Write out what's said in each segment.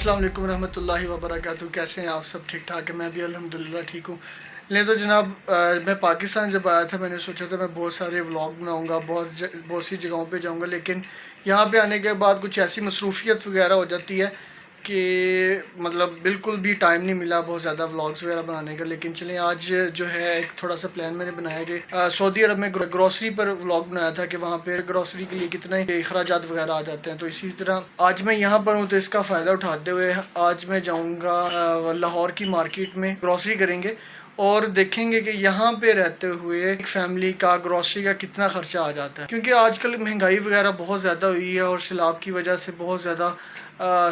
अस्सलाम वालेकुम रहमतुल्लाहि व बरकातहू। कैसे हैं आप सब? ठीक ठाक है? मैं भी अल्हम्दुलिल्लाह ठीक हूँ। नहीं तो जनाब, मैं पाकिस्तान जब आया था मैंने सोचा था मैं बहुत सारे व्लॉग बनाऊँगा, बहुत सी जगहों पे जाऊँगा, लेकिन यहाँ पे आने के बाद कुछ ऐसी मसरूफियत वगैरह हो जाती है कि मतलब बिल्कुल भी टाइम नहीं मिला बहुत ज़्यादा व्लॉग्स वगैरह बनाने का। लेकिन चलें, आज जो है एक थोड़ा सा प्लान मैंने बनाया कि सऊदी अरब में ग्रोसरी पर व्लॉग बनाया था कि वहाँ पे ग्रोसरी के लिए कितने अखराजात वगैरह आ जाते हैं। तो इसी तरह आज मैं यहाँ पर हूँ, तो इसका फ़ायदा उठाते हुए आज मैं जाऊँगा लाहौर की मार्केट में। ग्रोसरी करेंगे और देखेंगे कि यहाँ पे रहते हुए एक फैमिली का ग्रोसरी का कितना खर्चा आ जाता है, क्योंकि आजकल महंगाई वगैरह बहुत ज़्यादा हुई है और सैलाब की वजह से बहुत ज़्यादा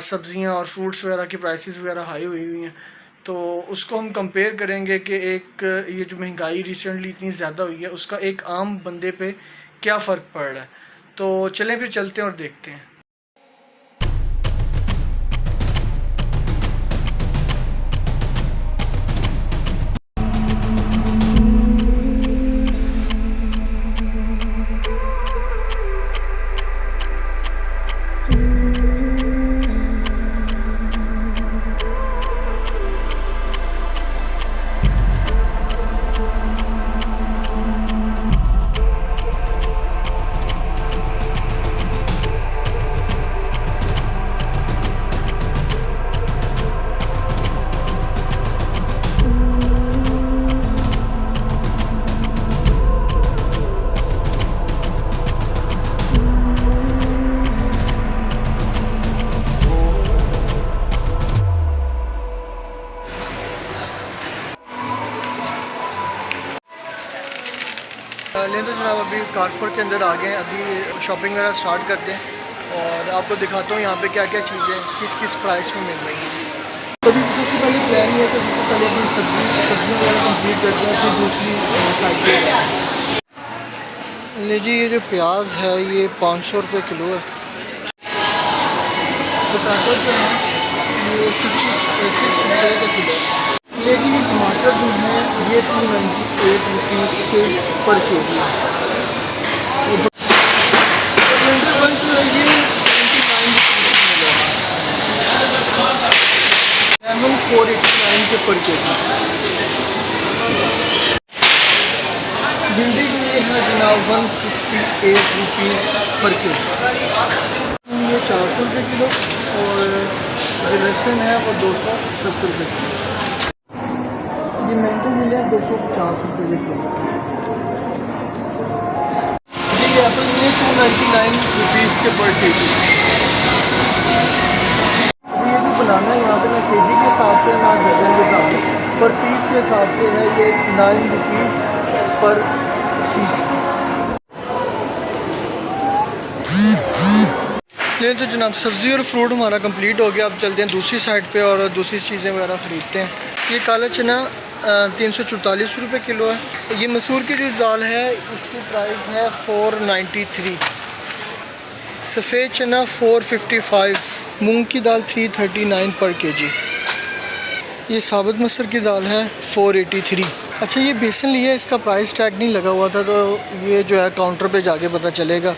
सब्ज़ियाँ और फ्रूट्स वगैरह की प्राइसेस वगैरह हाई हुई हुई हैं। तो उसको हम कंपेयर करेंगे कि एक ये जो महंगाई रिसेंटली इतनी ज़्यादा हुई है उसका एक आम बंदे पे क्या फ़र्क पड़ रहा है। तो चलें फिर चलते हैं और देखते हैं। लें तो जनाब अभी कारफोर के अंदर आ गए हैं। अभी शॉपिंग वगैरह स्टार्ट करते हैं और आपको दिखाता हूँ यहाँ पे क्या क्या चीज़ें किस किस प्राइस में मिल रही हैं। तो अभी सबसे पहले प्लान ये है कि सबसे पहले अपनी सब्जियाँ वगैरह कंप्लीट करते हैं, फिर दूसरी साइड पे जाते हैं। ले जी, ये जो प्याज है ये 500 रुपये किलो है। पोटैटो जो है ये 6 रुपये का किलो है। ले जी, ये टमाटर जो है ये 298 रुपीज़ के पर के जी है। विंटर बंच जो है ये 79 रुपीज़ की मिला है। लेमन 489 के पर के जी। भिंडी के लिए है जनाब 168 रुपीज़ पर के जी। ये 400 रुपये किलो और जो लहसुन है वो 270 रुपये किलो। ये मैंगो मिले 250 रुपये के किलो। ये एप्पल मिले 299 रुपीज़ के पर के जी। ये जो बनाना है यहाँ पे ना के जी के हिसाब से ना दर्जन के हिसाब से, पर पीस के हिसाब से है ये 9 रुपीज़ पर पीस। नहीं तो जनाब सब्ज़ी और फ्रूट हमारा कंप्लीट हो गया। अब चलते हैं दूसरी साइड पे और दूसरी चीज़ें वगैरह ख़रीदते हैं। ये काला चना 344 रुपये किलो है। ये मसूर की जो दाल है इसकी प्राइस है 493। सफ़ेद चना 455। मूंग की दाल 339 पर केजी। ये साबुत मसर की दाल है 483। अच्छा, ये बेसन लिया, इसका प्राइस टैग नहीं लगा हुआ था, तो ये जो है काउंटर पे जाके पता चलेगा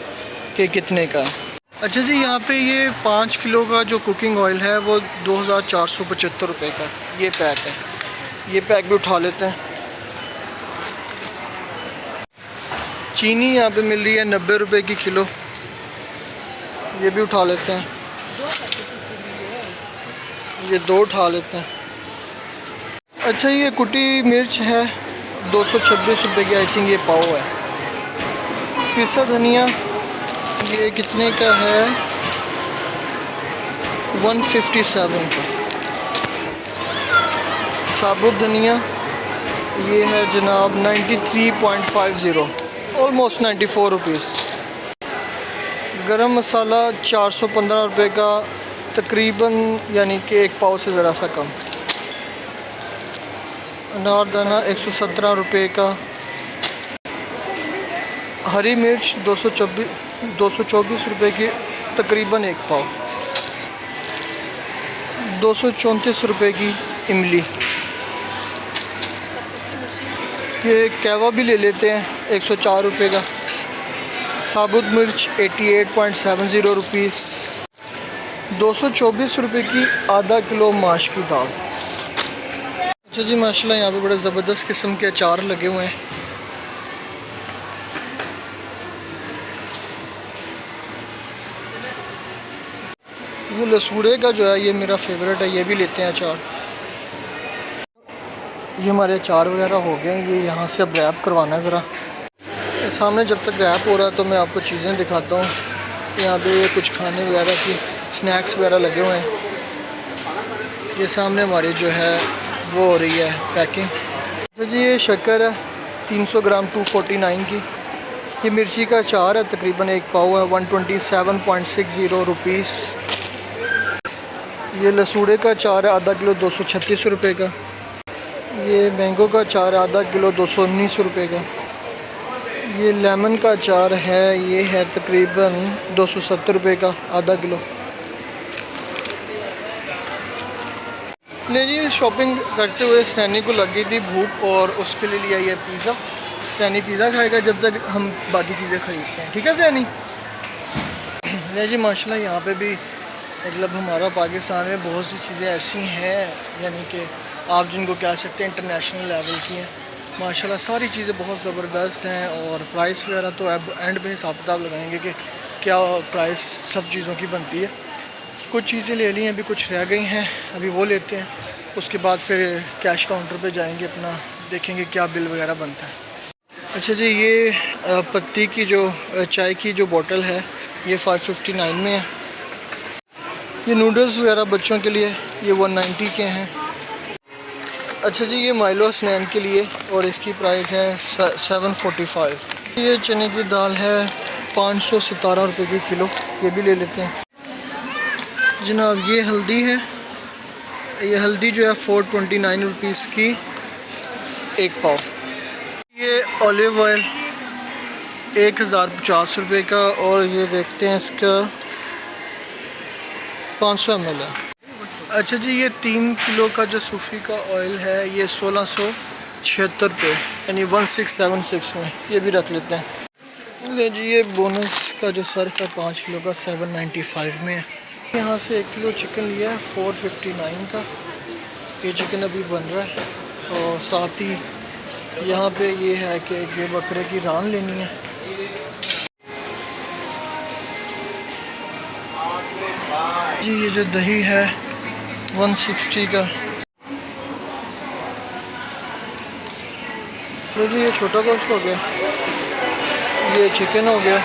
कि कितने का है। अच्छा जी, यहाँ पे ये 5 किलो का जो कुकिंग ऑयल है वो 2475 रुपये का ये पैक है। ये पैक भी उठा लेते हैं। चीनी यहाँ पे मिल रही है 90 रुपये की किलो, ये भी उठा लेते हैं। ये 2 उठा लेते हैं। अच्छा, ये कुटी मिर्च है 226 रुपये की, आई थिंक ये पाव है। पिसा धनिया ये कितने का है? 157 का। साबुत धनिया ये है जनाब 93.50, ऑलमोस्ट 94 रुपीज़। गरम मसाला 415 रुपये का तकरीबन, यानी कि एक पाव से ज़रा सा कम। अनारदाना 117 रुपये का। हरी मिर्च 224 रुपये की तकरीबन एक पाव। 234 रुपये की इमली। ये कहवा भी ले लेते हैं 104 रुपये का। साबुत मिर्च 88.70 रुपीज़। 224 रुपये की आधा किलो माश की दाल। अच्छा जी माशाल्लाह यहाँ पे बड़े ज़बरदस्त किस्म के अचार लगे हुए हैं। ये लसूड़े का जो है ये मेरा फेवरेट है, ये भी लेते हैं अचार। ये हमारे अचार वगैरह हो गए हैं, ये यहाँ से अब रैप करवाना है ज़रा। सामने जब तक रैप हो रहा है तो मैं आपको चीज़ें दिखाता हूँ। यहाँ पे कुछ खाने वगैरह की स्नैक्स वगैरह लगे हुए हैं। ये सामने हमारी जो है वो हो रही है पैकिंग। तो जी ये शक्कर है 300 ग्राम 249 की। ये मिर्ची का अचार है, तकरीबन एक पाव है, 127.60 रुपीज़। ये लसूड़े का अचार है आधा किलो 236 रुपये का। ये मैंगो का अचार है आधा किलो 219 रुपये का। ये लेमन का अचार है, ये है तकरीबन 270 रुपये का आधा किलो। ले जी शॉपिंग करते हुए सैनी को लगी थी भूख और उसके लिए लिया ये पिज़्ज़ा। सैनी पिज़्ज़ा खाएगा जब तक हम बाकी चीज़ें ख़रीदते हैं, ठीक है सैनी। ले जी माशाल्लाह यहाँ पे भी मतलब हमारा पाकिस्तान में बहुत सी चीज़ें ऐसी हैं यानी कि आप जिनको कह सकते हैं इंटरनेशनल लेवल की हैं। माशाल्लाह सारी चीज़ें बहुत ज़बरदस्त हैं और प्राइस वगैरह तो अब एंड में हिसाब किताब लगाएंगे कि क्या प्राइस सब चीज़ों की बनती है। कुछ चीज़ें ले ली हैं, अभी कुछ रह गई हैं, अभी वो लेते हैं। उसके बाद फिर कैश काउंटर पे जाएंगे, अपना देखेंगे क्या बिल वगैरह बनता है। अच्छा जी ये पत्ती की जो चाय की जो बोतल है ये 559 में है। ये नूडल्स वगैरह बच्चों के लिए ये 190 के हैं। अच्छा जी ये माइलो स्नैन के लिए और इसकी प्राइस है 745। ये चने की दाल है 517 रुपये की किलो, ये भी ले लेते हैं जनाब। ये हल्दी है, ये हल्दी जो है 429 रुपीज़ की एक पाव। ये ऑलिव ऑयल 1050 रुपये का और ये देखते हैं इसका 500 ml है। अच्छा जी ये 3 किलो का जो सूफी का ऑयल है ये 1676 रुपये यानी 1676 में, ये भी रख लेते हैं। ले जी ये बोनस का जो सर्फ है 5 किलो का 795 में है। यहाँ से 1 किलो चिकन लिया है 459 का। ये चिकन अभी बन रहा है तो साथ ही यहाँ पे ये है कि ये बकरे की रान लेनी है। जी ये जो दही है 160 का। तो जी ये छोटा गोश्त हो गया, ये चिकन हो गया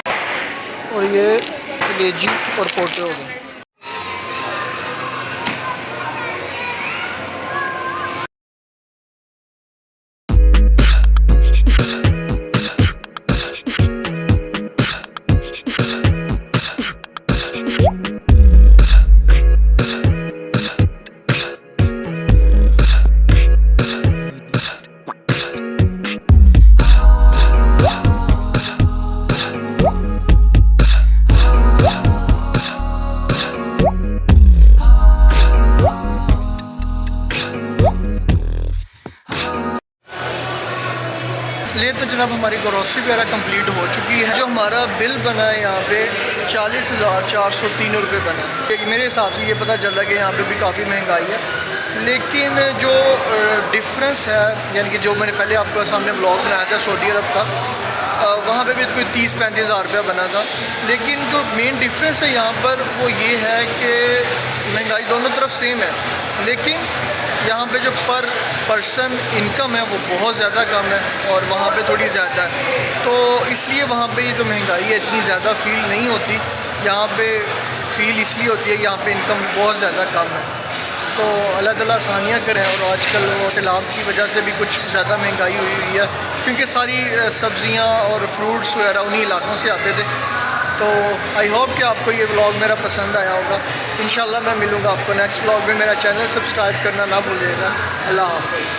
और ये कलेजी और पोटे हो गए। ले तो जनाब हमारी ग्रोसरी वगैरह कंप्लीट हो चुकी है। जो हमारा बिल बना है यहाँ पे 40,403 रुपये बना है। मेरे हिसाब से ये पता चल रहा है कि यहाँ पे भी काफ़ी महंगाई है, लेकिन जो डिफरेंस है यानी कि जो मैंने पहले आपको सामने व्लॉग बनाया था सऊदी अरब का, वहाँ पे भी कोई 30-35 हज़ार रुपया बना था। लेकिन जो मेन डिफरेंस है यहाँ पर वो ये है कि महंगाई दोनों तरफ सेम है, लेकिन यहाँ पे जो पर पर्सन इनकम है वो बहुत ज़्यादा कम है और वहाँ पे थोड़ी ज़्यादा है। तो इसलिए वहाँ पे ये जो महंगाई है इतनी ज़्यादा फील नहीं होती, यहाँ पे फील इसलिए होती है यहाँ पे इनकम बहुत ज़्यादा कम है। तो अल्लाह ताला आसानियाँ करें। और आजकल वो सैलाब की वजह से भी कुछ ज़्यादा महंगाई हुई है, क्योंकि सारी सब्ज़ियाँ और फ्रूट्स वगैरह उन्हीं इलाकों से आते थे। तो आई होप कि आपको ये व्लॉग मेरा पसंद आया होगा। इंशाल्लाह मैं मिलूँगा आपको नेक्स्ट व्लॉग में। मेरा चैनल सब्सक्राइब करना ना भूलिएगा। अल्लाह हाफ़िज़।